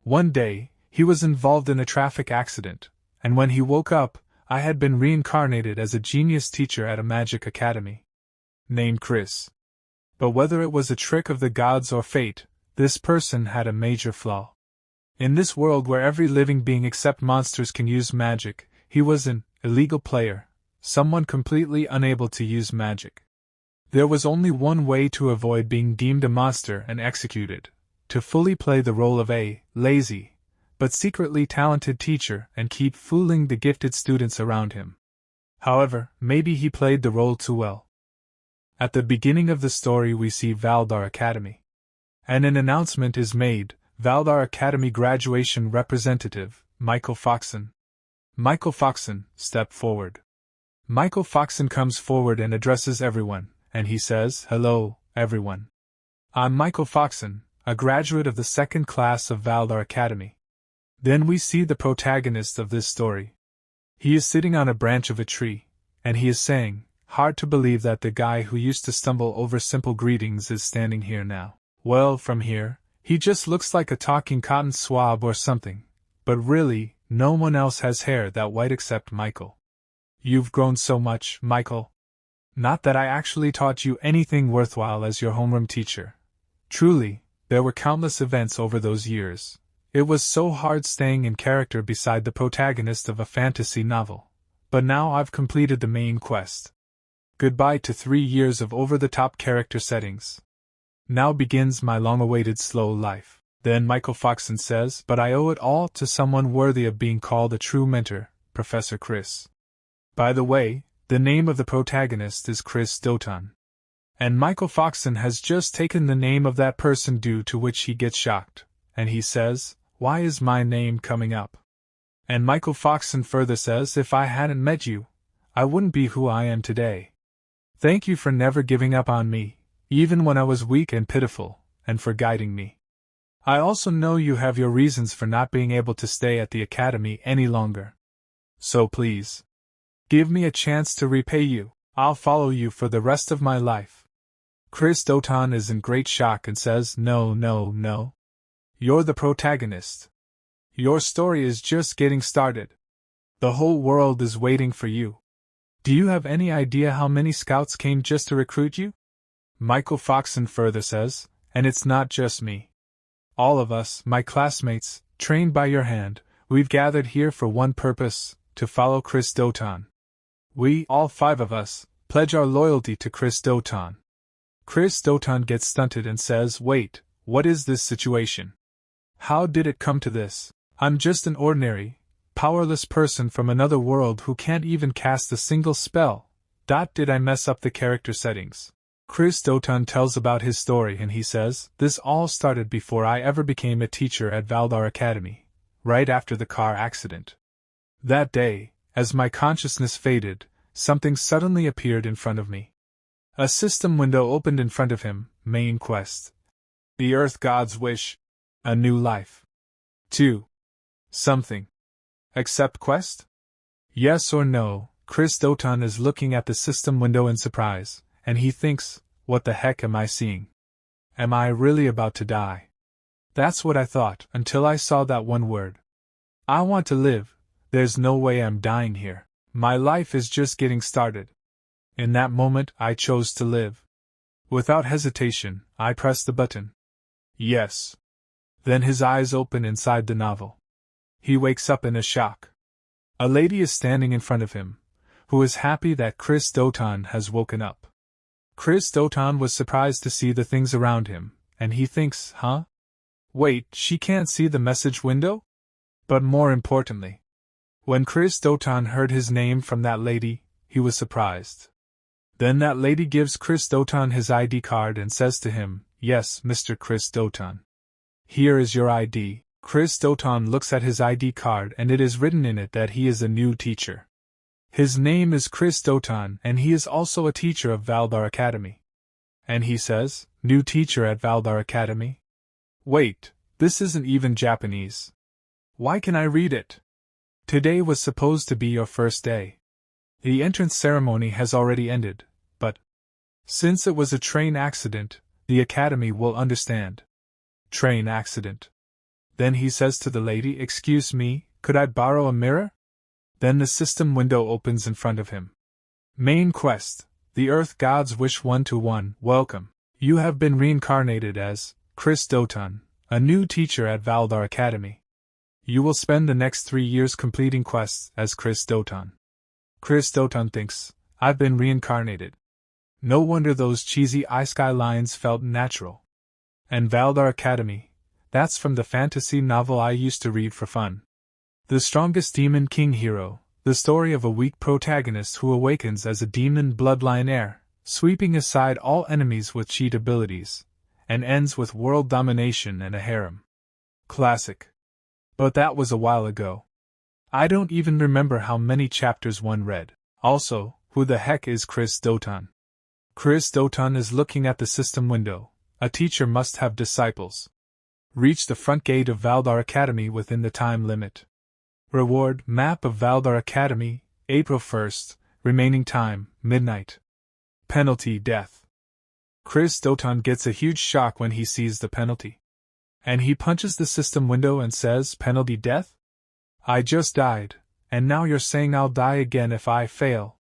One day, he was involved in a traffic accident, and when he woke up, I had been reincarnated as a genius teacher at a magic academy. Named Chris. But whether it was a trick of the gods or fate, this person had a major flaw. In this world where every living being except monsters can use magic, he was an illegal player, someone completely unable to use magic. There was only one way to avoid being deemed a monster and executed: to fully play the role of a lazy, but secretly talented teacher and keep fooling the gifted students around him. However, maybe he played the role too well. At the beginning of the story we see Valdar Academy. And an announcement is made: Valdar Academy graduation representative, Michael Foxon. Michael Foxon, step forward. Michael Foxon comes forward and addresses everyone, and he says, "Hello, everyone. I'm Michael Foxon, a graduate of the second class of Valdar Academy." Then we see the protagonist of this story. He is sitting on a branch of a tree, and he is saying, "Hard to believe that the guy who used to stumble over simple greetings is standing here now. Well, from here, he just looks like a talking cotton swab or something, but really, no one else has hair that white except Michael. You've grown so much, Michael. Not that I actually taught you anything worthwhile as your homeroom teacher. Truly, there were countless events over those years. It was so hard staying in character beside the protagonist of a fantasy novel. But now I've completed the main quest. Goodbye to 3 years of over-the-top character settings. Now begins my long-awaited slow life." Then Michael Foxon says, "But I owe it all to someone worthy of being called a true mentor, Professor Chris." By the way, the name of the protagonist is Chris Doton. And Michael Foxon has just taken the name of that person, due to which he gets shocked, and he says, "Why is my name coming up?" And Michael Foxon further says, "If I hadn't met you, I wouldn't be who I am today. Thank you for never giving up on me, even when I was weak and pitiful, and for guiding me. I also know you have your reasons for not being able to stay at the academy any longer. So please, give me a chance to repay you. I'll follow you for the rest of my life." Chris Doton is in great shock and says, "No, no, no. You're the protagonist. Your story is just getting started. The whole world is waiting for you. Do you have any idea how many scouts came just to recruit you?" Michael Foxon further says, "And it's not just me. All of us, my classmates, trained by your hand, we've gathered here for one purpose: to follow Chris Doton. We, all 5 of us, pledge our loyalty to Chris Doton." Chris Doton gets stunted and says, "Wait, what is this situation? How did it come to this? I'm just an ordinary, powerless person from another world who can't even cast a single spell. Did I mess up the character settings?" Chris Doton tells about his story and he says, "This all started before I ever became a teacher at Valdar Academy, right after the car accident. That day, as my consciousness faded, something suddenly appeared in front of me. A system window opened in front of him, main quest. The Earth God's wish. A new life. 2. Something. Accept quest? Yes or no?" Chris Doton is looking at the system window in surprise, and he thinks, "What the heck am I seeing? Am I really about to die?" That's what I thought, until I saw that one word. I want to live. There's no way I'm dying here. My life is just getting started. In that moment, I chose to live. Without hesitation, I pressed the button. Yes. Then his eyes open inside the novel. He wakes up in a shock. A lady is standing in front of him, who is happy that Chris Doton has woken up. Chris Doton was surprised to see the things around him, and he thinks, huh? Wait, she can't see the message window? But more importantly, when Chris Doton heard his name from that lady, he was surprised. Then that lady gives Chris Doton his ID card and says to him, "Yes, Mr. Chris Doton. Here is your ID." Chris Doton looks at his ID card and it is written in it that he is a new teacher. His name is Chris Doton and he is also a teacher of Valdar Academy. And he says, "New teacher at Valdar Academy? Wait, this isn't even Japanese. Why can I read it? Today was supposed to be your first day. The entrance ceremony has already ended, but since it was a train accident, the Academy will understand." Train accident. Then he says to the lady, "Excuse me, could I borrow a mirror?" Then the system window opens in front of him. Main quest: the Earth Gods wish 1-to-1. Welcome. You have been reincarnated as Chris Doton, a new teacher at Valdar Academy. You will spend the next 3 years completing quests as Chris Doton. Chris Doton thinks, I've been reincarnated. No wonder those cheesy isekai lines felt natural. And Valdar Academy, that's from the fantasy novel I used to read for fun. The Strongest Demon King Hero, the story of a weak protagonist who awakens as a demon bloodline heir, sweeping aside all enemies with cheat abilities, and ends with world domination and a harem. Classic. But that was a while ago. I don't even remember how many chapters one read. Also, who the heck is Chris Doton? Chris Doton is looking at the system window. A teacher must have disciples. Reach the front gate of Valdar Academy within the time limit. Reward: map of Valdar Academy, April 1st, remaining time, midnight. Penalty: death. Chris Doton gets a huge shock when he sees the penalty. And he punches the system window and says, "Penalty: death? I just died, and now you're saying I'll die again if I fail."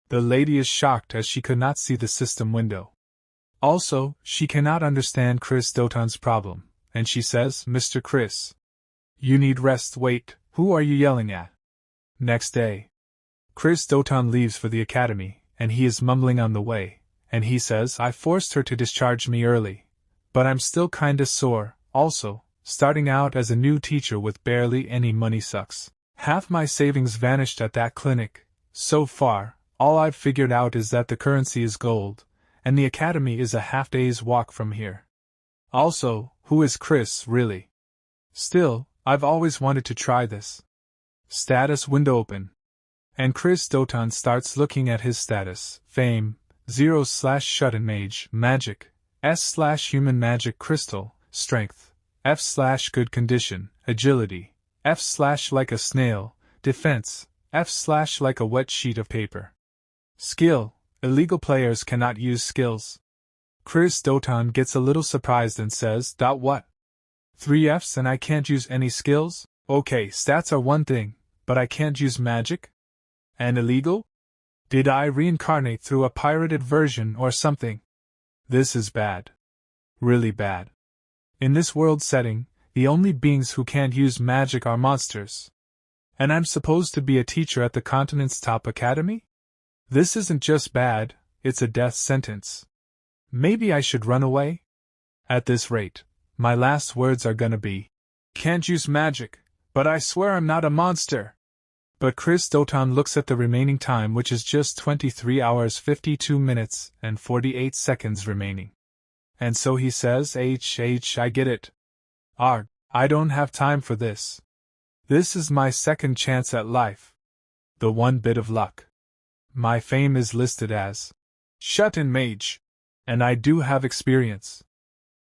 The lady is shocked as she could not see the system window. Also, she cannot understand Chris Doton's problem, and she says, "Mr. Chris, you need rest." Wait, who are you yelling at? Next day. Chris Doton leaves for the academy, and he is mumbling on the way, and he says, "I forced her to discharge me early, but I'm still kinda sore. Also, starting out as a new teacher with barely any money sucks. Half my savings vanished at that clinic. So far, all I've figured out is that the currency is gold, and the academy is a half-day's walk from here. Also, who is Chris, really? Still, I've always wanted to try this." Status window open. And Chris Doton starts looking at his status. Fame, 0/shut-in mage, magic, S/human magic crystal, strength, F/good condition, agility, F/like a snail, defense, F/like a wet sheet of paper. Skill: illegal players cannot use skills. Chris Doton gets a little surprised and says, "What? 3 Fs and I can't use any skills? Okay, stats are one thing, but I can't use magic? And illegal? Did I reincarnate through a pirated version or something? This is bad. Really bad. In this world setting, the only beings who can't use magic are monsters. And I'm supposed to be a teacher at the continent's top academy? This isn't just bad, it's a death sentence. Maybe I should run away? At this rate, my last words are gonna be, can't use magic, but I swear I'm not a monster." But Chris Doton looks at the remaining time, which is just 23 hours 52 minutes and 48 seconds remaining. And so he says, I get it. Arg, I don't have time for this. This is my second chance at life. The one bit of luck. My fame is listed as shut-in mage, and I do have experience.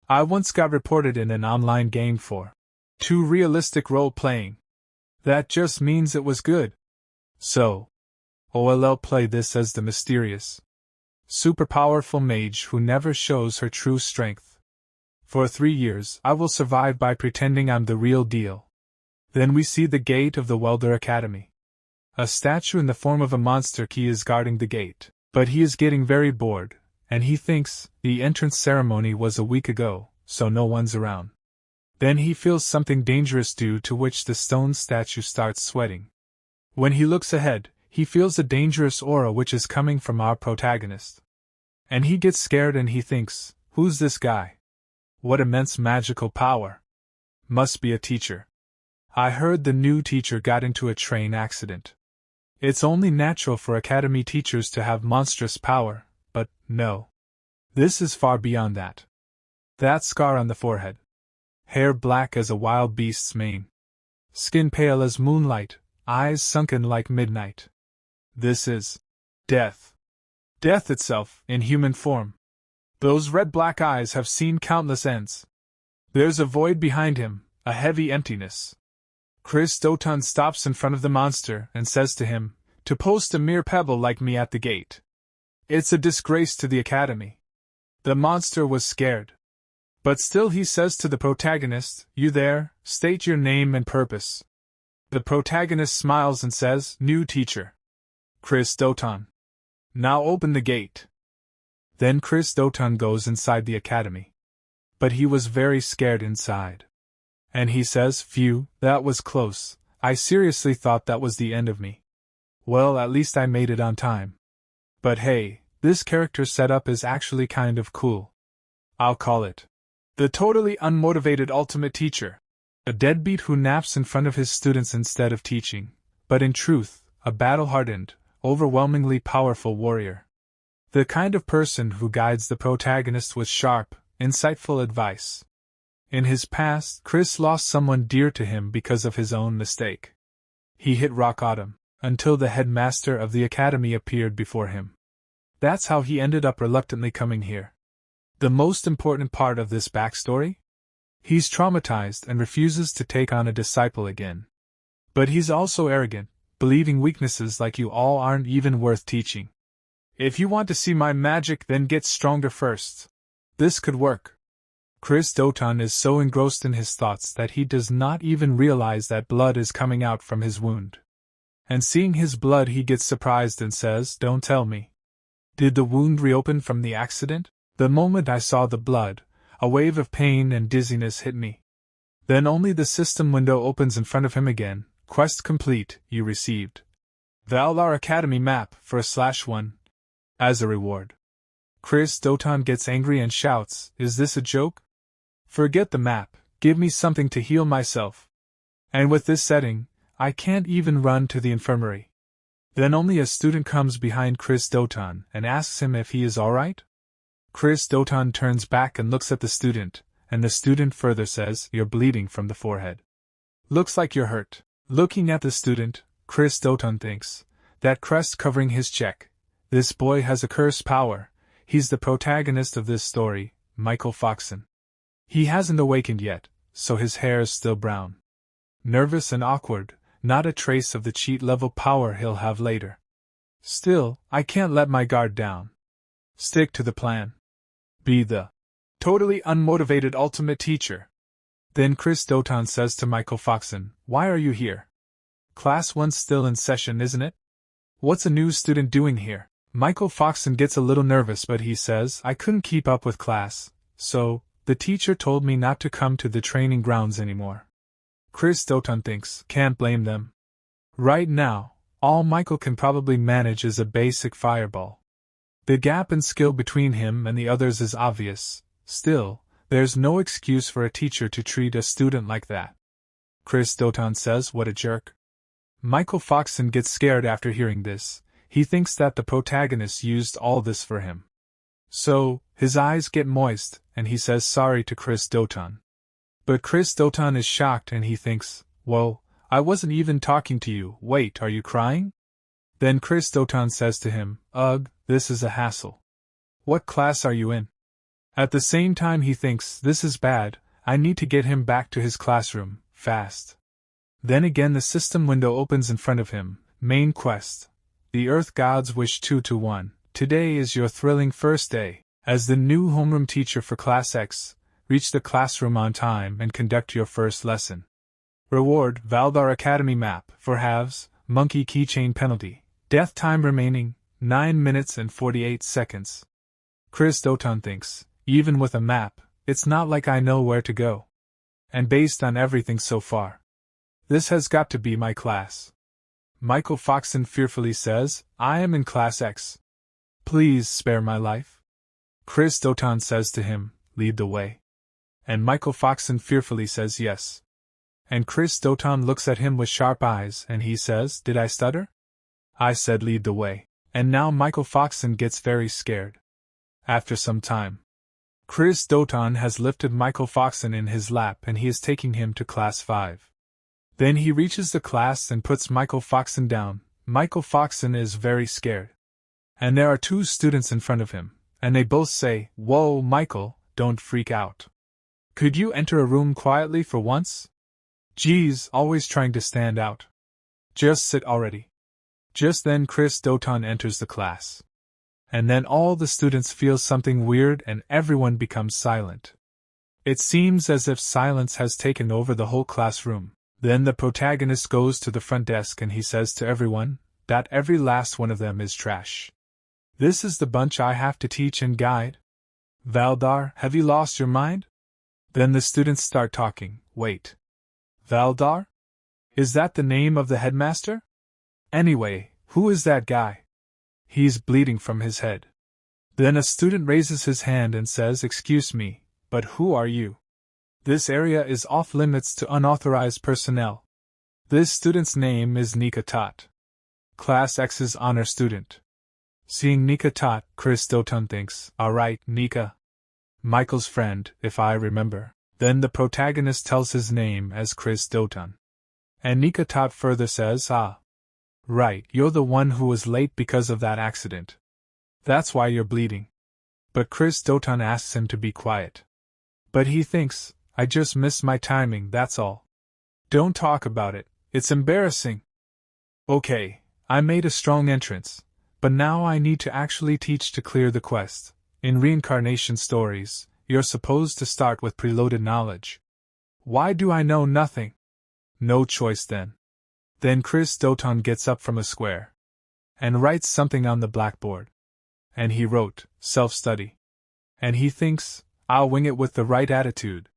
I once got reported in an online game for too realistic role-playing. That just means it was good. So, I'll play this as the mysterious, super powerful mage who never shows her true strength. For 3 years, I will survive by pretending I'm the real deal. Then we see the gate of the Welder Academy. A statue in the form of a monster key is guarding the gate, but he is getting very bored, and he thinks the entrance ceremony was a week ago, so no one's around. Then he feels something dangerous, due to which the stone statue starts sweating. When he looks ahead, he feels a dangerous aura which is coming from our protagonist. And he gets scared and he thinks, who's this guy? What immense magical power. Must be a teacher. I heard the new teacher got into a train accident. It's only natural for academy teachers to have monstrous power, but no. This is far beyond that. That scar on the forehead. Hair black as a wild beast's mane. Skin pale as moonlight, eyes sunken like midnight. This is death. Death itself, in human form. Those red-black eyes have seen countless ends. There's a void behind him, a heavy emptiness. Chris Doton stops in front of the monster and says to him, to post a mere pebble like me at the gate. It's a disgrace to the academy. The monster was scared. But still he says to the protagonist, "You there, state your name and purpose." The protagonist smiles and says, "New teacher. Chris Doton. Now open the gate." Then Chris Doton goes inside the academy. But he was very scared inside. And he says, "Phew, that was close. I seriously thought that was the end of me. Well, at least I made it on time. But hey, this character setup is actually kind of cool. I'll call it the totally unmotivated ultimate teacher. A deadbeat who naps in front of his students instead of teaching, but in truth, a battle-hardened, overwhelmingly powerful warrior. The kind of person who guides the protagonist with sharp, insightful advice. In his past, Chris lost someone dear to him because of his own mistake. He hit rock bottom, until the headmaster of the academy appeared before him. That's how he ended up reluctantly coming here. The most important part of this backstory? He's traumatized and refuses to take on a disciple again. But he's also arrogant, believing weaknesses like you all aren't even worth teaching. If you want to see my magic, then get stronger first. This could work. Chris Doton is so engrossed in his thoughts that he does not even realize that blood is coming out from his wound. And seeing his blood, he gets surprised and says, "Don't tell me. Did the wound reopen from the accident?" The moment I saw the blood, a wave of pain and dizziness hit me. Then only the system window opens in front of him again. "Quest complete, you received Valar Academy map for a /1 as a reward." Chris Doton gets angry and shouts, "Is this a joke? Forget the map, give me something to heal myself. And with this setting, I can't even run to the infirmary." Then only a student comes behind Chris Doton and asks him if he is alright. Chris Doton turns back and looks at the student, and the student further says, "You're bleeding from the forehead. Looks like you're hurt." Looking at the student, Chris Doton thinks, that crest covering his cheek, this boy has a curse power. He's the protagonist of this story, Michael Foxon. He hasn't awakened yet, so his hair is still brown. Nervous and awkward, not a trace of the cheat-level power he'll have later. Still, I can't let my guard down. Stick to the plan. Be the totally unmotivated ultimate teacher. Then Chris Doton says to Michael Foxon, "Why are you here? Class 1's still in session, isn't it? What's a new student doing here?" Michael Foxon gets a little nervous, but he says, "I couldn't keep up with class, so the teacher told me not to come to the training grounds anymore." Chris Doton thinks, can't blame them. Right now, all Michael can probably manage is a basic fireball. The gap in skill between him and the others is obvious. Still, there's no excuse for a teacher to treat a student like that. Chris Doton says, "What a jerk." Michael Foxon gets scared after hearing this. He thinks that the protagonist used all this for him. So, his eyes get moist, and he says sorry to Chris Doton. But Chris Doton is shocked and he thinks, "Whoa, I wasn't even talking to you. Wait, are you crying?" Then Chris Doton says to him, "Ugh, this is a hassle. What class are you in?" At the same time he thinks, this is bad, I need to get him back to his classroom, fast. Then again the system window opens in front of him. Main quest. The Earth Gods wish 2-1. Today is your thrilling first day. As the new homeroom teacher for Class X, reach the classroom on time and conduct your first lesson. Reward, Valar Academy map, for halves, monkey keychain penalty. Death time remaining, 9 minutes and 48 seconds. Chris Doton thinks, even with a map, it's not like I know where to go. And based on everything so far, this has got to be my class. Michael Foxon fearfully says, "I am in Class X. Please spare my life." Chris Doton says to him, "Lead the way." And Michael Foxon fearfully says yes. And Chris Doton looks at him with sharp eyes and he says, "Did I stutter? I said lead the way." And now Michael Foxon gets very scared. After some time, Chris Doton has lifted Michael Foxon in his lap and he is taking him to Class 5. Then he reaches the class and puts Michael Foxon down. Michael Foxon is very scared. And there are 2 students in front of him, and they both say, "Whoa, Michael, don't freak out. Could you enter a room quietly for once? Geez, always trying to stand out. Just sit already." Just then Chris Doton enters the class. And then all the students feel something weird and everyone becomes silent. It seems as if silence has taken over the whole classroom. Then the protagonist goes to the front desk and he says to everyone that every last one of them is trash. This is the bunch I have to teach and guide? Valdar, have you lost your mind? Then the students start talking. Wait. Valdar? Is that the name of the headmaster? Anyway, who is that guy? He's bleeding from his head. Then a student raises his hand and says, "Excuse me, but who are you? This area is off limits to unauthorized personnel." This student's name is Nika Tot, Class X's honor student. Seeing Nika Tot, Chris Doton thinks, "Alright, Nika. Michael's friend, if I remember." Then the protagonist tells his name as Chris Doton. And Nika Tot further says, "Ah. Right, you're the one who was late because of that accident. That's why you're bleeding." But Chris Doton asks him to be quiet. But he thinks, "I just missed my timing, that's all. Don't talk about it, it's embarrassing." Okay, I made a strong entrance, but now I need to actually teach to clear the quest. In reincarnation stories, you're supposed to start with preloaded knowledge. Why do I know nothing? No choice then. Then Chris Doton gets up from a square and writes something on the blackboard. And he wrote, "Self-study." And he thinks, "I'll wing it with the right attitude."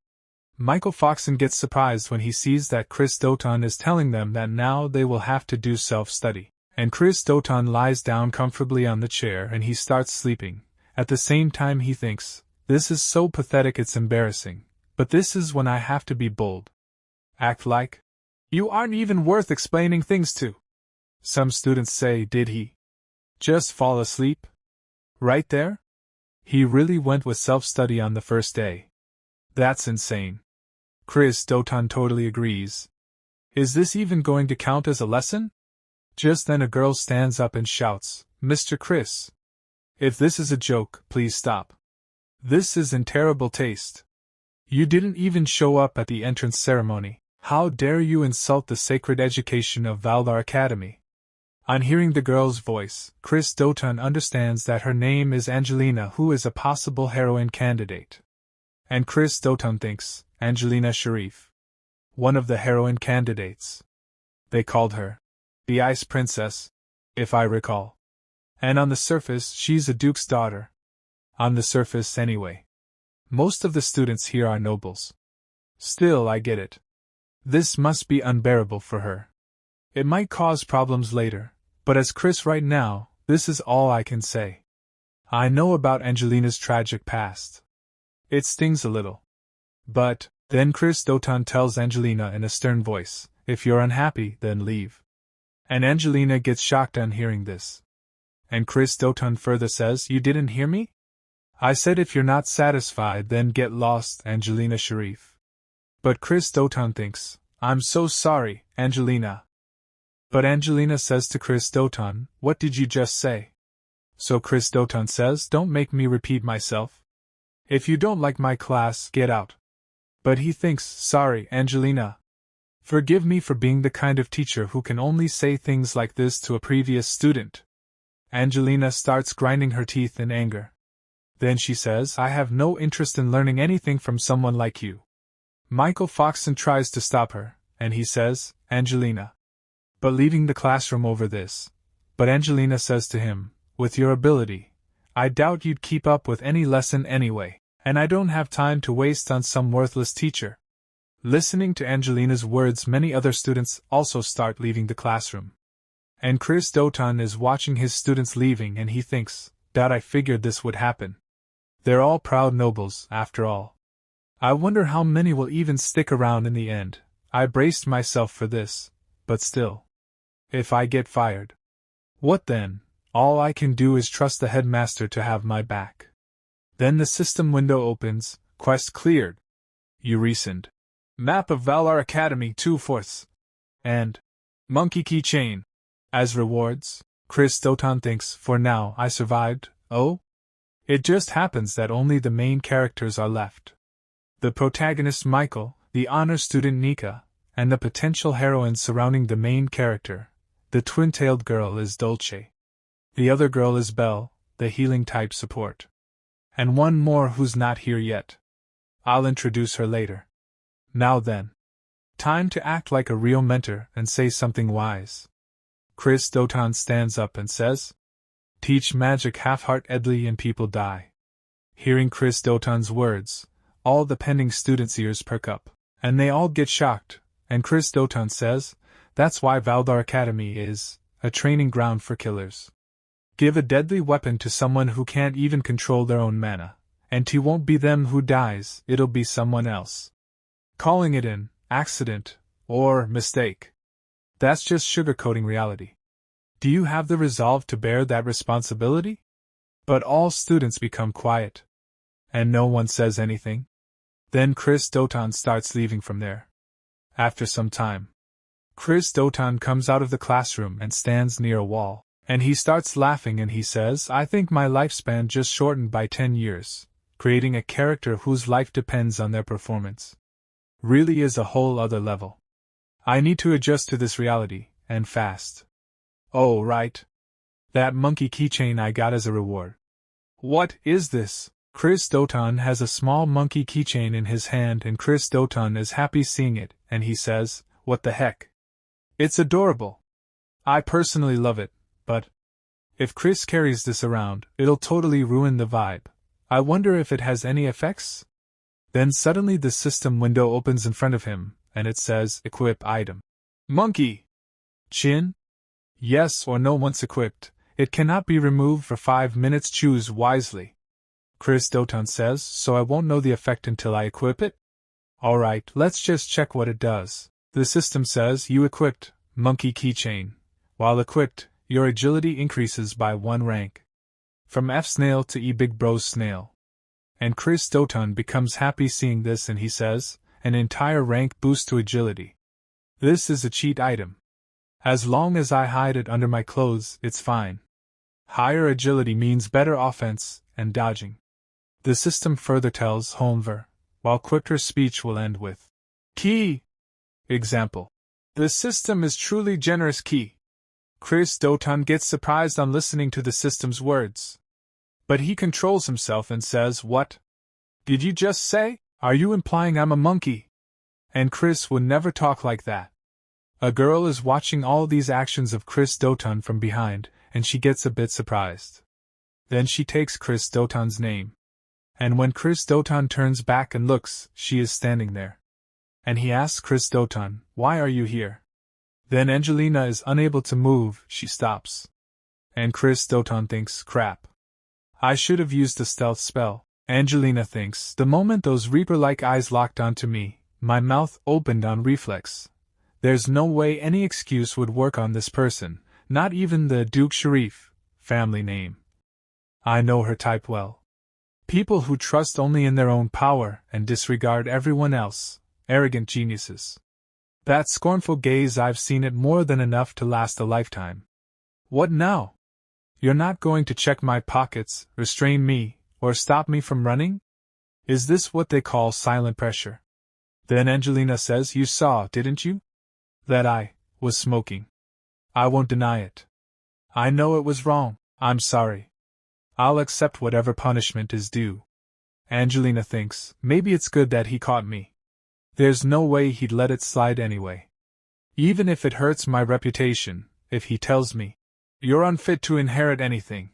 Michael Foxon gets surprised when he sees that Chris Doton is telling them that now they will have to do self-study. And Chris Doton lies down comfortably on the chair and he starts sleeping. At the same time he thinks, "This is so pathetic it's embarrassing, but this is when I have to be bold. Act like you aren't even worth explaining things to." Some students say, "Did he just fall asleep right there? He really went with self-study on the first day. That's insane." Chris Doton totally agrees. "Is this even going to count as a lesson?" Just then a girl stands up and shouts, "Mr. Chris! If this is a joke, please stop. This is in terrible taste. You didn't even show up at the entrance ceremony. How dare you insult the sacred education of Valdar Academy?" On hearing the girl's voice, Chris Doton understands that her name is Angelina, who is a possible heroine candidate. And Chris Doton thinks, Angelina Sharif, one of the heroine candidates. They called her the Ice Princess, if I recall. And on the surface, she's a duke's daughter. On the surface, anyway. Most of the students here are nobles. Still, I get it. This must be unbearable for her. It might cause problems later, but as Chris right now, this is all I can say. I know about Angelina's tragic past. It stings a little. But, then Chris Doton tells Angelina in a stern voice, "If you're unhappy, then leave." And Angelina gets shocked on hearing this. And Chris Doton further says, "You didn't hear me? I said if you're not satisfied, then get lost, Angelina Sharif." But Chris Doton thinks, "I'm so sorry, Angelina." But Angelina says to Chris Doton, "What did you just say?" So Chris Doton says, "Don't make me repeat myself. If you don't like my class, get out." But he thinks, "Sorry, Angelina. Forgive me for being the kind of teacher who can only say things like this to a previous student." Angelina starts grinding her teeth in anger. Then she says, "I have no interest in learning anything from someone like you." Michael Foxon tries to stop her, and he says, "Angelina." But leaving the classroom over this. But Angelina says to him, "With your ability, I doubt you'd keep up with any lesson anyway, and I don't have time to waste on some worthless teacher." Listening to Angelina's words, many other students also start leaving the classroom. And Chris Doton is watching his students leaving and he thinks, "That I figured this would happen. They're all proud nobles, after all. I wonder how many will even stick around in the end. I braced myself for this, but still. If I get fired, what then? All I can do is trust the headmaster to have my back." Then the system window opens, quest cleared. You resend. Map of Valar Academy 2/4. And monkey keychain. As rewards, Chris Doton thinks, "For now, I survived." Oh? It just happens that only the main characters are left. The protagonist Michael, the honor student Nika, and the potential heroines surrounding the main character. The twin-tailed girl is Dolce. The other girl is Belle, the healing type support. And one more who's not here yet. I'll introduce her later. Now then. Time to act like a real mentor and say something wise. Chris Doton stands up and says, "Teach magic half-heartedly and people die." Hearing Chris Doton's words, all the pending students' ears perk up, and they all get shocked, and Chris Doton says, "That's why Valdar Academy is a training ground for killers. Give a deadly weapon to someone who can't even control their own mana, and it won't be them who dies, it'll be someone else. Calling it an accident or mistake, that's just sugarcoating reality. Do you have the resolve to bear that responsibility?" But all students become quiet, and no one says anything. Then Chris Doton starts leaving from there. After some time, Chris Doton comes out of the classroom and stands near a wall, and he starts laughing and he says, "I think my lifespan just shortened by 10 years, creating a character whose life depends on their performance. Really is a whole other level. I need to adjust to this reality, and fast. Oh, right. That monkey keychain I got as a reward. What is this?" Chris Doton has a small monkey keychain in his hand and Chris Doton is happy seeing it, and he says, "What the heck? It's adorable. I personally love it, but if Chris carries this around, it'll totally ruin the vibe. I wonder if it has any effects?" Then suddenly the system window opens in front of him, and it says, "Equip item. Monkey. Chin? Yes or no once equipped. It cannot be removed for 5 minutes. Choose wisely." Chris Doton says, "So I won't know the effect until I equip it? Alright, let's just check what it does." The system says, "You equipped monkey keychain. While equipped, your agility increases by 1 rank. From F snail to E big bros snail." And Chris Doton becomes happy seeing this and he says, "An entire rank boost to agility. This is a cheat item. As long as I hide it under my clothes, it's fine. Higher agility means better offense and dodging." The system further tells Holmver, while quicker speech will end with "Key." Example. The system is truly generous. Key. Chris Doton gets surprised on listening to the system's words. But he controls himself and says, "What did you just say? Are you implying I'm a monkey?" And Chris would never talk like that. A girl is watching all these actions of Chris Doton from behind, and she gets a bit surprised. Then she takes Chris Doton's name. And when Chris Doton turns back and looks, she is standing there. And he asks Chris Doton, "Why are you here?" Then Angelina is unable to move, she stops. And Chris Doton thinks, "Crap. I should have used a stealth spell." Angelina thinks, "The moment those Reaper-like eyes locked onto me, my mouth opened on reflex. There's no way any excuse would work on this person, not even the Duke Sharif family name. I know her type well. People who trust only in their own power and disregard everyone else, arrogant geniuses. That scornful gaze, I've seen it more than enough to last a lifetime. What now? You're not going to check my pockets, restrain me, or stop me from running? Is this what they call silent pressure?" Then Angelina says, "You saw, didn't you? That I was smoking. I won't deny it. I know it was wrong. I'm sorry. I'll accept whatever punishment is due." Angelina thinks, maybe it's good that he caught me. There's no way he'd let it slide anyway. Even if it hurts my reputation, if he tells me, "You're unfit to inherit anything,"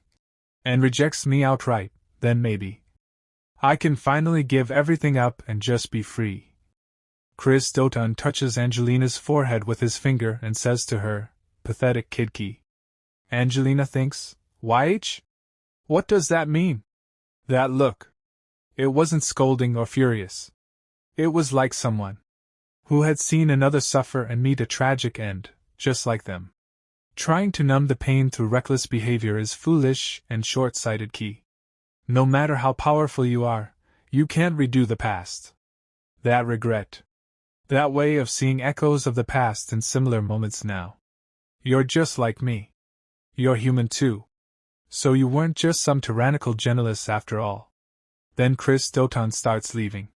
and rejects me outright, then maybe I can finally give everything up and just be free. Chris Doton touches Angelina's forehead with his finger and says to her, "Pathetic kidkey." Angelina thinks, "YH? What does that mean?" That look. It wasn't scolding or furious. It was like someone who had seen another suffer and meet a tragic end, just like them. Trying to numb the pain through reckless behavior is foolish and short-sighted. Key. No matter how powerful you are, you can't redo the past. That regret. That way of seeing echoes of the past in similar moments now. You're just like me. You're human too. So you weren't just some tyrannical generalist after all. Then Chris Doton starts leaving.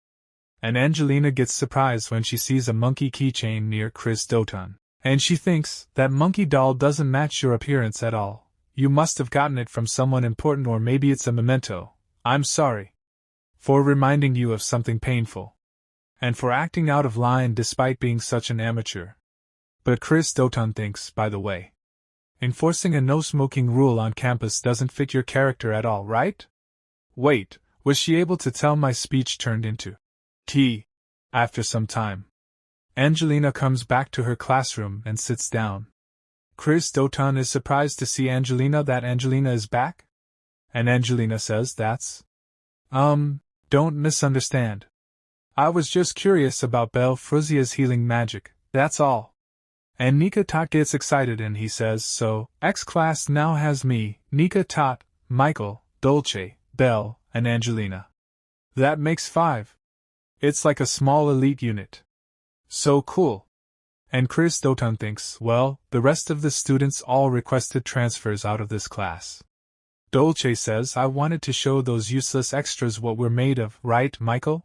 And Angelina gets surprised when she sees a monkey keychain near Chris Doton. And she thinks, that monkey doll doesn't match your appearance at all. You must have gotten it from someone important, or maybe it's a memento. I'm sorry. for reminding you of something painful, and for acting out of line despite being such an amateur. But Chris Doton thinks, by the way, enforcing a no-smoking rule on campus doesn't fit your character at all, right? Wait, was she able to tell my speech turned into tea? After some time, Angelina comes back to her classroom and sits down. Chris Doton is surprised to see that Angelina is back? And Angelina says that's… don't misunderstand. I was just curious about Belle Fruzia's healing magic, that's all. And Nika Tot gets excited and he says, so, X class now has me, Nika Tot, Michael, Dolce, Belle, and Angelina. That makes 5. It's like a small elite unit. So cool. And Chris Doton thinks, well, the rest of the students all requested transfers out of this class. Dolce says, I wanted to show those useless extras what we're made of, right, Michael?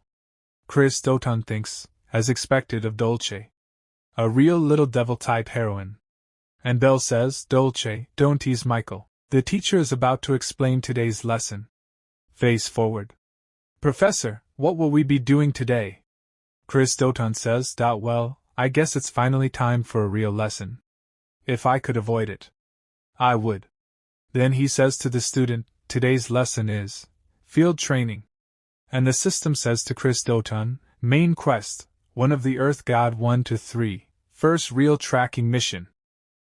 Chris Doton thinks, as expected of Dolce, a real little devil-type heroine. And Belle says, Dolce, don't tease Michael. The teacher is about to explain today's lesson. Face forward. Professor, what will we be doing today? Chris Doton says, well, I guess it's finally time for a real lesson. If I could avoid it, I would. Then he says to the student, today's lesson is field training. And the system says to Chris Doton, main quest, one of the Earth God 1 to 3, first real tracking mission.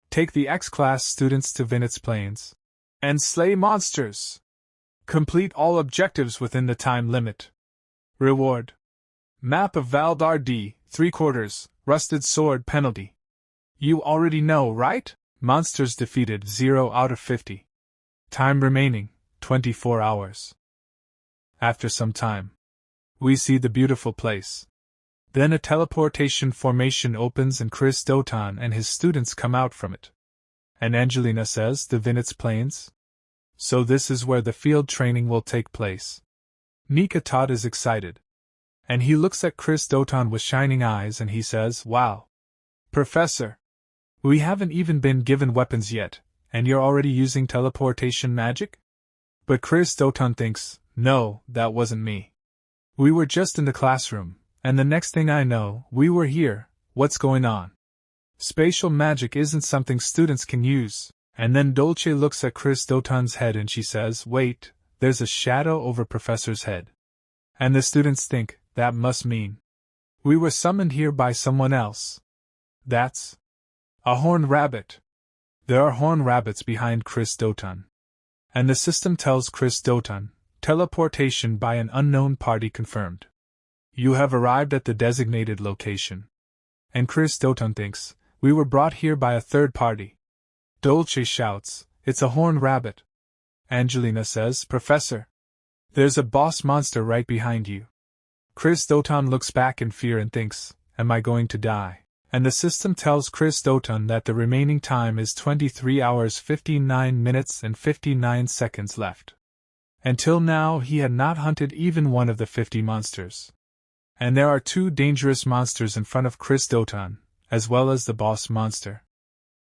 Take the X-class students to Vinitz Plains and slay monsters. Complete all objectives within the time limit. Reward. Map of Valdar D, 3/4, rusted sword penalty. You already know, right? Monsters defeated 0 out of 50. Time remaining, 24 hours. After some time, we see the beautiful place. Then a teleportation formation opens and Chris Doton and his students come out from it. And Angelina says, the Vinitz Plains? So this is where the field training will take place. Nika Tot is excited. And he looks at Chris Doton with shining eyes and he says, wow. Professor, we haven't even been given weapons yet, and you're already using teleportation magic? But Chris Doton thinks, no, that wasn't me. We were just in the classroom, and the next thing I know, we were here. What's going on? Spatial magic isn't something students can use. And then Dolce looks at Chris Doton's head and she says, wait, there's a shadow over Professor's head. And the students think, that must mean we were summoned here by someone else. That's a horned rabbit. There are horned rabbits behind Chris Doton. And the system tells Chris Doton, teleportation by an unknown party confirmed. You have arrived at the designated location. And Chris Doton thinks, we were brought here by a third party. Dolce shouts, it's a horned rabbit. Angelina says, Professor, there's a boss monster right behind you. Chris Doton looks back in fear and thinks, am I going to die? And the system tells Chris Doton that the remaining time is 23 hours 59 minutes and 59 seconds left. Until now he had not hunted even one of the 50 monsters. And there are 2 dangerous monsters in front of Chris Doton, as well as the boss monster.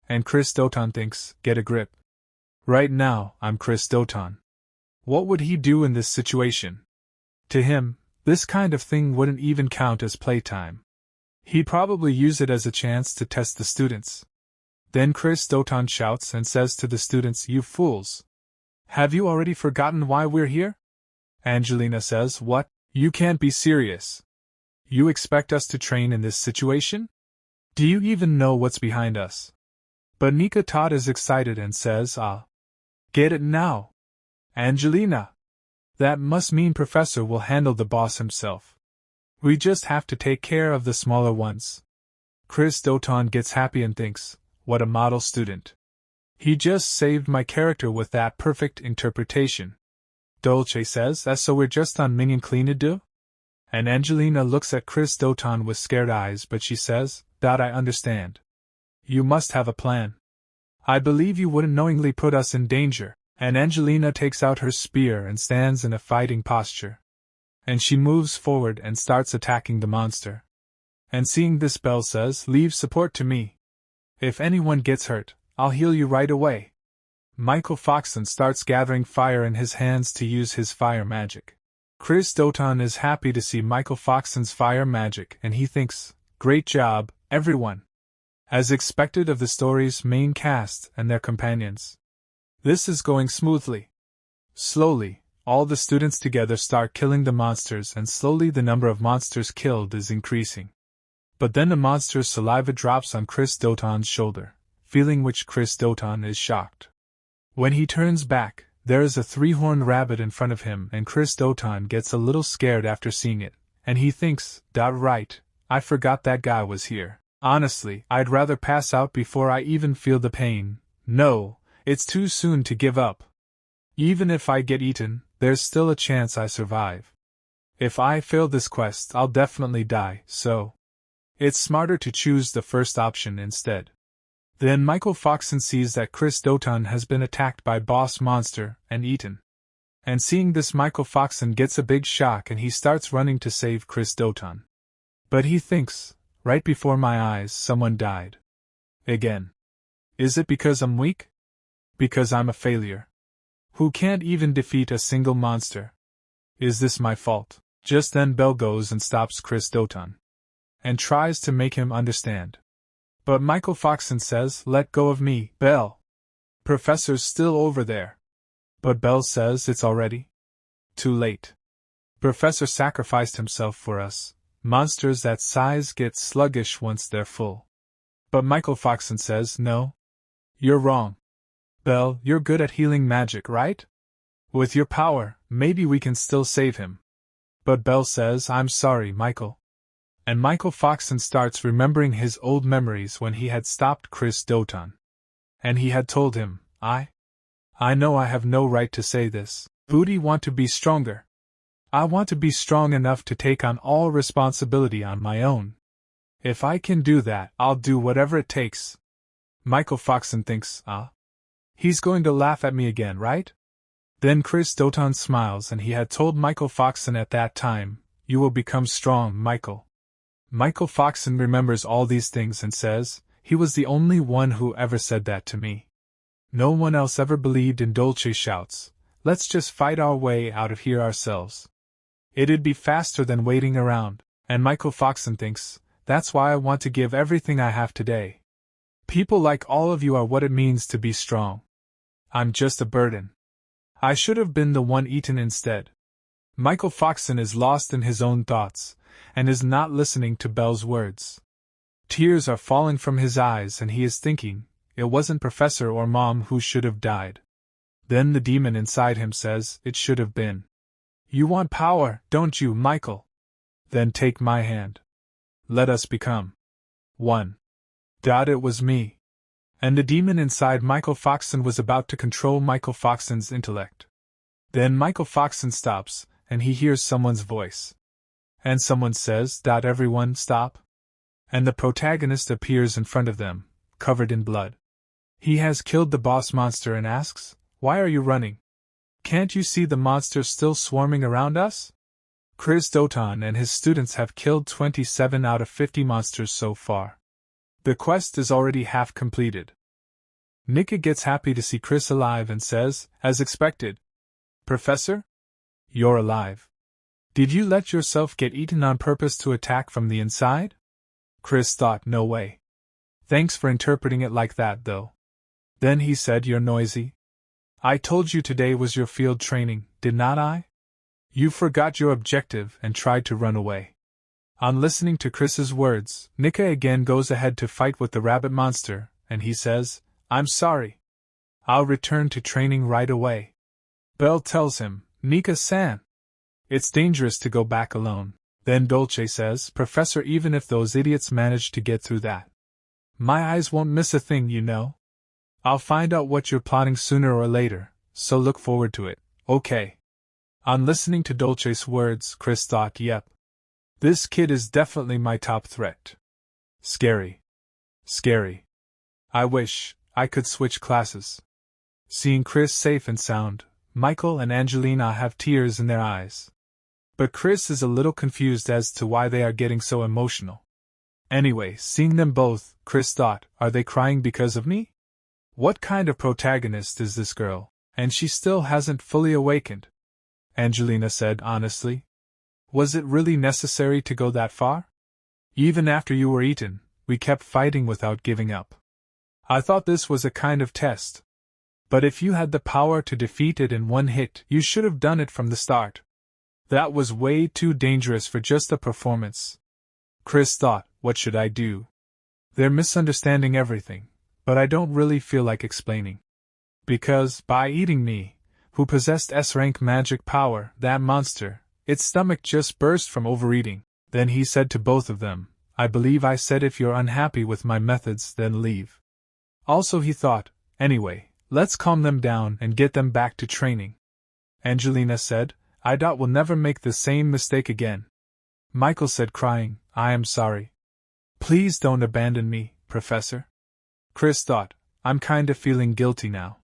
And Chris Doton thinks, get a grip. Right now, I'm Chris Doton. What would he do in this situation? To him, this kind of thing wouldn't even count as playtime. He'd probably use it as a chance to test the students. Then Chris Doton shouts and says to the students, you fools. Have you already forgotten why we're here? Angelina says, what? You can't be serious. You expect us to train in this situation? Do you even know what's behind us? But Nika Tot is excited and says, get it now. Angelina. That must mean Professor will handle the boss himself. We just have to take care of the smaller ones. Chris Doton gets happy and thinks, what a model student. He just saved my character with that perfect interpretation. Dolce says, so we're just on minion clean-a-do? And Angelina looks at Chris Doton with scared eyes but she says, that I understand. You must have a plan. I believe you wouldn't knowingly put us in danger. And Angelina takes out her spear and stands in a fighting posture. And she moves forward and starts attacking the monster. And seeing this, Belle says, leave support to me. If anyone gets hurt, I'll heal you right away. Michael Foxon starts gathering fire in his hands to use his fire magic. Chris Doton is happy to see Michael Foxon's fire magic and he thinks, great job, everyone. As expected of the story's main cast and their companions. This is going smoothly. Slowly, all the students together start killing the monsters and slowly the number of monsters killed is increasing. But then the monster's saliva drops on Chris Doton's shoulder, feeling which Chris Doton is shocked. When he turns back, there is a three-horned rabbit in front of him and Chris Doton gets a little scared after seeing it, and he thinks, right, I forgot that guy was here. Honestly, I'd rather pass out before I even feel the pain. No, it's too soon to give up. Even if I get eaten, there's still a chance I survive. If I fail this quest, I'll definitely die, so it's smarter to choose the first option instead. Then Michael Foxon sees that Chris Doton has been attacked by Boss Monster and eaten. And seeing this, Michael Foxon gets a big shock and he starts running to save Chris Doton. But he thinks, right before my eyes someone died. Again. Is it because I'm weak? Because I'm a failure? Who can't even defeat a single monster? Is this my fault? Just then Belle goes and stops Chris Doton. And tries to make him understand. But Michael Foxon says, let go of me, Belle. Professor's still over there. But Belle says it's already too late. Professor sacrificed himself for us. Monsters that size get sluggish once they're full. But Michael Foxon says, no. You're wrong. Belle, you're good at healing magic, right? With your power, maybe we can still save him. But Belle says, I'm sorry, Michael. And Michael Foxon starts remembering his old memories when he had stopped Chris Doton. And he had told him, I know I have no right to say this. Booty want to be stronger. I want to be strong enough to take on all responsibility on my own. If I can do that, I'll do whatever it takes. Michael Foxon thinks, he's going to laugh at me again, right? Then Chris Doton smiles and he had told Michael Foxon at that time, you will become strong, Michael. Michael Foxon remembers all these things and says, he was the only one who ever said that to me. No one else ever believed in Dolce shouts, let's just fight our way out of here ourselves. It'd be faster than waiting around, and Michael Foxon thinks, that's why I want to give everything I have today. People like all of you are what it means to be strong. I'm just a burden. I should have been the one eaten instead. Michael Foxon is lost in his own thoughts, and is not listening to Belle's words. Tears are falling from his eyes and he is thinking, it wasn't Professor or Mom who should have died. Then the demon inside him says, it should have been. You want power, don't you, Michael? Then take my hand. Let us become one. It was me. And the demon inside Michael Foxon was about to control Michael Foxon's intellect. Then Michael Foxon stops, and he hears someone's voice. And someone says, everyone stop. And the protagonist appears in front of them, covered in blood. He has killed the boss monster and asks, why are you running? Can't you see the monsters still swarming around us? Chris Doton and his students have killed 27 out of 50 monsters so far. The quest is already half completed. Nika gets happy to see Chris alive and says, as expected, Professor? You're alive. Did you let yourself get eaten on purpose to attack from the inside? Chris thought, no way. Thanks for interpreting it like that, though. Then he said, you're noisy. I told you today was your field training, did not I? You forgot your objective and tried to run away. On listening to Chris's words, Nika again goes ahead to fight with the rabbit monster, and he says, I'm sorry. I'll return to training right away. Belle tells him, Nika-san. It's dangerous to go back alone. Then Dolce says, Professor, even if those idiots manage to get through that, my eyes won't miss a thing, you know. I'll find out what you're plotting sooner or later, so look forward to it, okay? On listening to Dolce's words, Chris thought, yep. This kid is definitely my top threat. Scary. Scary. I wish I could switch classes. Seeing Chris safe and sound, Michael and Angelina have tears in their eyes. But Chris is a little confused as to why they are getting so emotional. Anyway, seeing them both, Chris thought, are they crying because of me? What kind of protagonist is this girl, and she still hasn't fully awakened? Angelina said honestly. Was it really necessary to go that far? Even after you were eaten, we kept fighting without giving up. I thought this was a kind of test. But if you had the power to defeat it in one hit, you should have done it from the start. That was way too dangerous for just a performance. Chris thought, what should I do? They're misunderstanding everything, but I don't really feel like explaining. Because, by eating me, who possessed S-rank magic power, that monster, its stomach just burst from overeating. Then he said to both of them, I believe I said if you're unhappy with my methods, then leave. Also he thought, anyway, let's calm them down and get them back to training. Angelina said, I doubt we'll never make the same mistake again. Michael said crying, I am sorry. Please don't abandon me, Professor. Chris thought, I'm kinda feeling guilty now.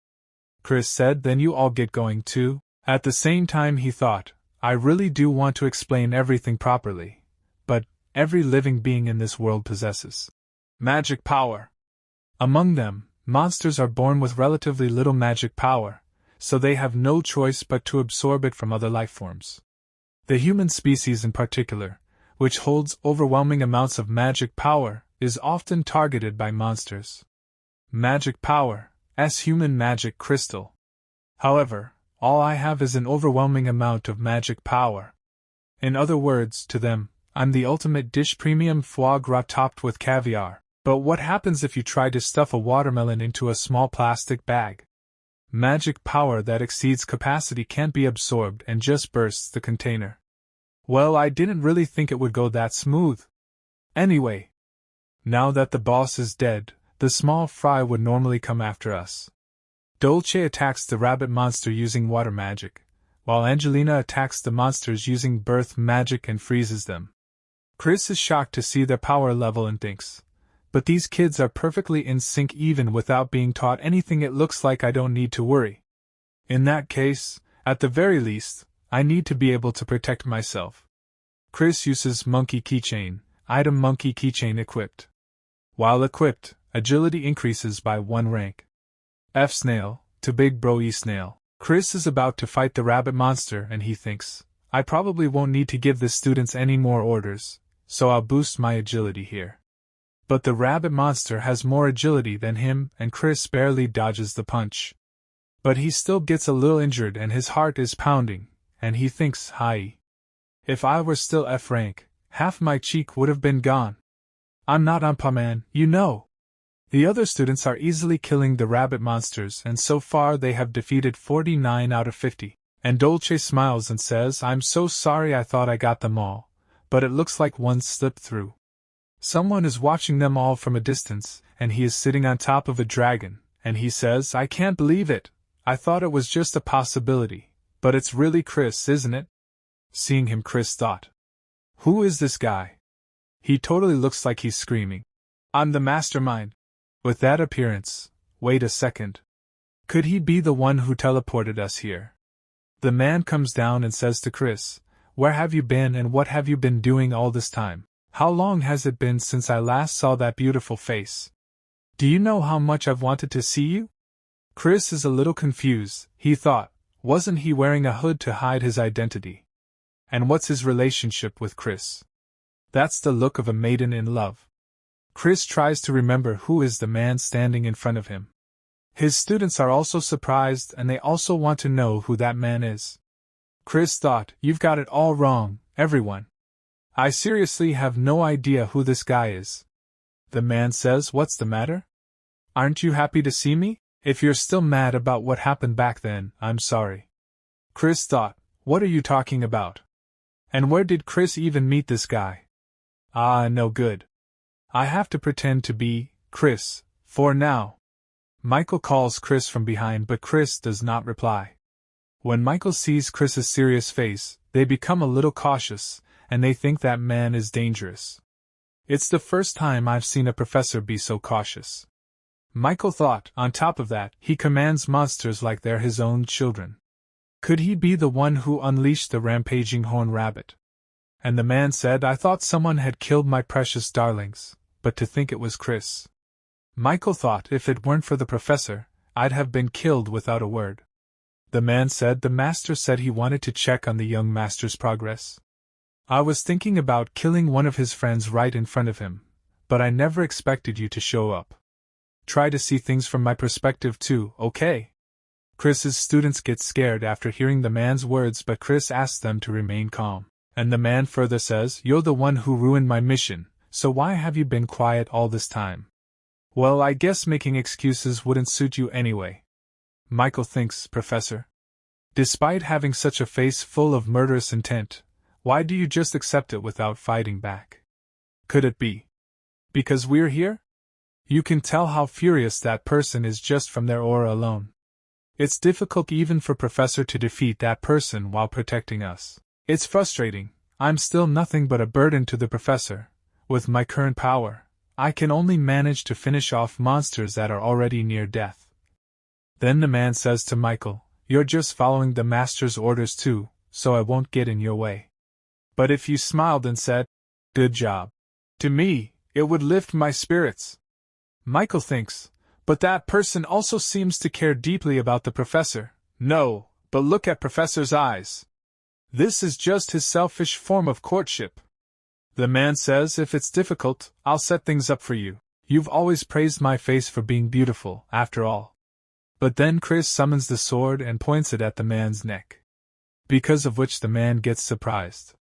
Chris said, then you all get going too. At the same time he thought, I really do want to explain everything properly, but every living being in this world possesses magic power. Among them, monsters are born with relatively little magic power, so they have no choice but to absorb it from other life forms. The human species in particular, which holds overwhelming amounts of magic power, is often targeted by monsters. Magic power, as human magic crystal. However, all I have is an overwhelming amount of magic power. In other words, to them, I'm the ultimate dish, premium foie gras topped with caviar. But what happens if you try to stuff a watermelon into a small plastic bag? Magic power that exceeds capacity can't be absorbed and just bursts the container. Well, I didn't really think it would go that smooth. Anyway, now that the boss is dead, the small fry would normally come after us. Dolce attacks the rabbit monster using water magic, while Angelina attacks the monsters using birth magic and freezes them. Chris is shocked to see their power level and thinks, but these kids are perfectly in sync even without being taught anything. It looks like I don't need to worry. In that case, at the very least, I need to be able to protect myself. Chris uses monkey keychain, item monkey keychain equipped. While equipped, agility increases by 1 rank. F snail, to big bro E snail. Chris is about to fight the rabbit monster and he thinks, I probably won't need to give the students any more orders, so I'll boost my agility here. But the rabbit monster has more agility than him and Chris barely dodges the punch. But he still gets a little injured and his heart is pounding, and he thinks, hi. If I were still F rank, half my cheek would have been gone. I'm not Umpaman, you know. The other students are easily killing the rabbit monsters and so far they have defeated 49 out of 50. And Dolce smiles and says, I'm so sorry, I thought I got them all, but it looks like one slipped through. Someone is watching them all from a distance, and he is sitting on top of a dragon, and he says, I can't believe it. I thought it was just a possibility, but it's really Chris, isn't it? Seeing him, Chris thought, who is this guy? He totally looks like he's screaming, I'm the mastermind. With that appearance, wait a second. Could he be the one who teleported us here? The man comes down and says to Chris, where have you been and what have you been doing all this time? How long has it been since I last saw that beautiful face? Do you know how much I've wanted to see you? Chris is a little confused. He thought, wasn't he wearing a hood to hide his identity? And what's his relationship with Chris? That's the look of a maiden in love. Chris tries to remember who is the man standing in front of him. His students are also surprised and they also want to know who that man is. Chris thought, you've got it all wrong, everyone. I seriously have no idea who this guy is. The man says, what's the matter? Aren't you happy to see me? If you're still mad about what happened back then, I'm sorry. Chris thought, what are you talking about? And where did Chris even meet this guy? Ah, no good. I have to pretend to be Chris, for now. Michael calls Chris from behind but Chris does not reply. When Michael sees Chris's serious face, they become a little cautious, and they think that man is dangerous. It's the first time I've seen a professor be so cautious. Michael thought, on top of that, he commands monsters like they're his own children. Could he be the one who unleashed the rampaging horned rabbit? And the man said, I thought someone had killed my precious darlings, but to think it was Chris. Michael thought if it weren't for the professor, I'd have been killed without a word. The man said the master said he wanted to check on the young master's progress. I was thinking about killing one of his friends right in front of him, but I never expected you to show up. Try to see things from my perspective too, okay? Chris's students get scared after hearing the man's words, but Chris asks them to remain calm. And the man further says, "You're the one who ruined my mission, so why have you been quiet all this time?" Well, I guess making excuses wouldn't suit you anyway. Michael thinks, Professor. Despite having such a face full of murderous intent, why do you just accept it without fighting back? Could it be because we're here? You can tell how furious that person is just from their aura alone. It's difficult even for Professor to defeat that person while protecting us. It's frustrating. I'm still nothing but a burden to the Professor. With my current power, I can only manage to finish off monsters that are already near death. Then the man says to Michael, "You're just following the Master's orders too, so I won't get in your way." But if you smiled and said, "Good job," to me, it would lift my spirits. Michael thinks, but that person also seems to care deeply about the Professor. No, but look at Professor's eyes. This is just his selfish form of courtship. The man says, "If it's difficult, I'll set things up for you. You've always praised my face for being beautiful, after all." But then Chris summons the sword and points it at the man's neck. Because of which the man gets surprised.